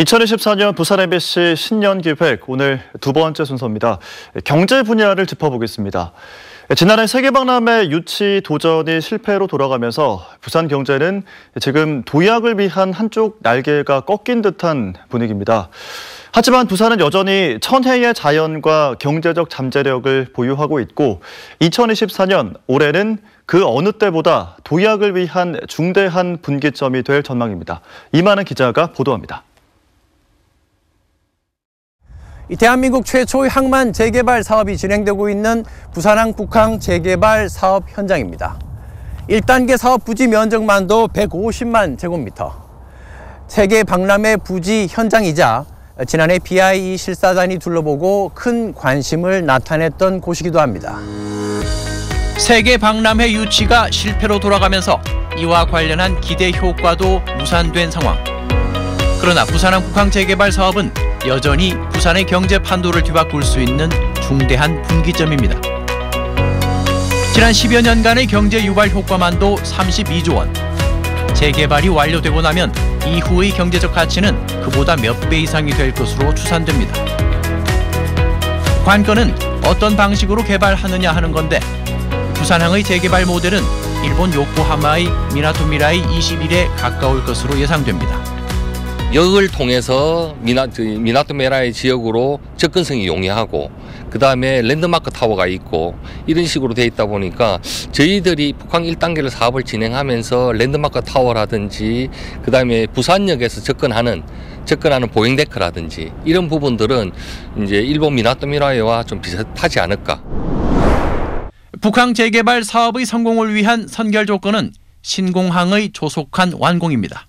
2024년 부산 MBC 신년기획 오늘 두 번째 순서입니다. 경제 분야를 짚어보겠습니다. 지난해 세계박람회 유치 도전이 실패로 돌아가면서 부산 경제는 지금 도약을 위한 한쪽 날개가 꺾인 듯한 분위기입니다. 하지만 부산은 여전히 천혜의 자연과 경제적 잠재력을 보유하고 있고 2024년 올해는 그 어느 때보다 도약을 위한 중대한 분기점이 될 전망입니다. 이만은 기자가 보도합니다. 대한민국 최초의 항만 재개발 사업이 진행되고 있는 부산항 북항 재개발 사업 현장입니다. 1단계 사업 부지 면적만도 150만 제곱미터. 세계 박람회 부지 현장이자 지난해 BIE 실사단이 둘러보고 큰 관심을 나타냈던 곳이기도 합니다. 세계 박람회 유치가 실패로 돌아가면서 이와 관련한 기대 효과도 무산된 상황. 그러나 부산항 북항 재개발 사업은 여전히 부산의 경제 판도를 뒤바꿀 수 있는 중대한 분기점입니다. 지난 10여 년간의 경제 유발 효과만도 32조 원. 재개발이 완료되고 나면 이후의 경제적 가치는 그보다 몇 배 이상이 될 것으로 추산됩니다. 관건은 어떤 방식으로 개발하느냐 하는 건데 부산항의 재개발 모델은 일본 요코하마의 미나토 미라이 21에 가까울 것으로 예상됩니다. 역을 통해서 미나토 미라이 지역으로 접근성이 용이하고 그다음에 랜드마크 타워가 있고 이런 식으로 돼 있다 보니까 저희들이 북항 1단계를 사업을 진행하면서 랜드마크 타워라든지 그다음에 부산역에서 접근하는 보행데크라든지 이런 부분들은 이제 일본 미나토 미라이와 좀 비슷하지 않을까. 북항 재개발 사업의 성공을 위한 선결 조건은 신공항의 조속한 완공입니다.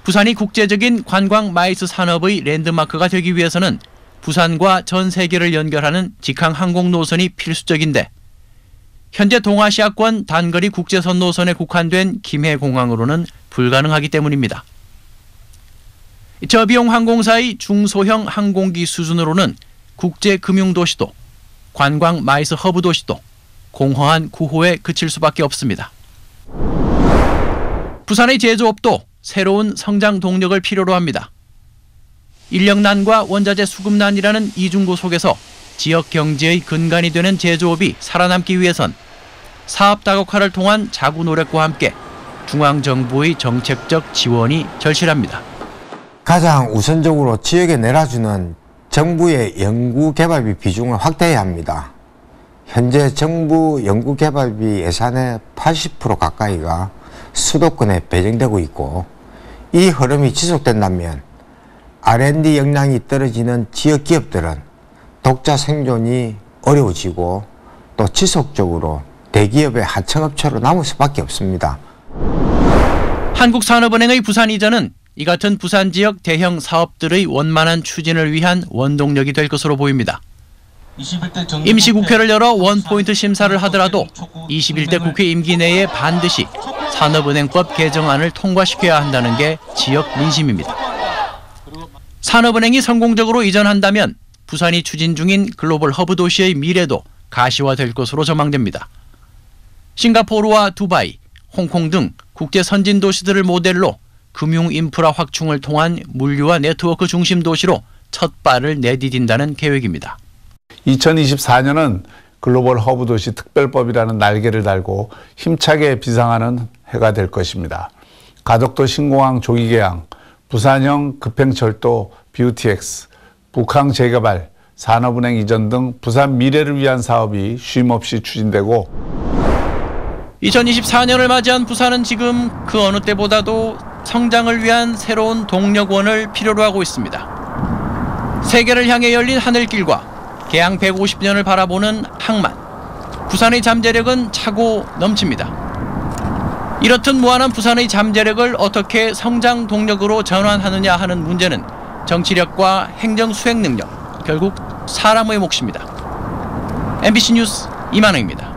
부산이 국제적인 관광 마이스 산업의 랜드마크가 되기 위해서는 부산과 전 세계를 연결하는 직항 항공 노선이 필수적인데 현재 동아시아권 단거리 국제선 노선에 국한된 김해공항으로는 불가능하기 때문입니다. 저비용 항공사의 중소형 항공기 수준으로는 국제금융도시도 관광 마이스 허브 도시도 공허한 구호에 그칠 수밖에 없습니다. 부산의 제조업도 새로운 성장 동력을 필요로 합니다. 인력난과 원자재 수급난이라는 이중고 속에서 지역 경제의 근간이 되는 제조업이 살아남기 위해선 사업 다각화를 통한 자구 노력과 함께 중앙정부의 정책적 지원이 절실합니다. 가장 우선적으로 지역에 내려주는 정부의 연구개발비 비중을 확대해야 합니다. 현재 정부 연구개발비 예산의 80% 가까이가 수도권에 배정되고 있고 이 흐름이 지속된다면 R&D 역량이 떨어지는 지역 기업들은 독자 생존이 어려워지고 또 지속적으로 대기업의 하청업체로 남을 수밖에 없습니다. 한국산업은행의 부산 이전은 이 같은 부산 지역 대형 사업들의 원만한 추진을 위한 원동력이 될 것으로 보입니다. 임시국회를 열어 원포인트 심사를 하더라도 21대 국회 임기 내에 반드시 산업은행법 개정안을 통과시켜야 한다는 게 지역 민심입니다. 산업은행이 성공적으로 이전한다면 부산이 추진 중인 글로벌 허브 도시의 미래도 가시화될 것으로 전망됩니다. 싱가포르와 두바이, 홍콩 등 국제 선진 도시들을 모델로 금융 인프라 확충을 통한 물류와 네트워크 중심 도시로 첫 발을 내디딘다는 계획입니다. 2024년은 글로벌 허브 도시 특별법이라는 날개를 달고 힘차게 비상하는 해가 될 것입니다. 가덕도 신공항 조기 개항, 부산형 급행철도 BUTX, 북항 재개발, 산업은행 이전 등 부산 미래를 위한 사업이 쉼없이 추진되고 2024년을 맞이한 부산은 지금 그 어느 때보다도 성장을 위한 새로운 동력원을 필요로 하고 있습니다. 세계를 향해 열린 하늘길과 개항 150년을 바라보는 항만. 부산의 잠재력은 차고 넘칩니다. 이렇듯 무한한 부산의 잠재력을 어떻게 성장 동력으로 전환하느냐 하는 문제는 정치력과 행정 수행 능력, 결국 사람의 몫입니다. MBC 뉴스 이만흥입니다.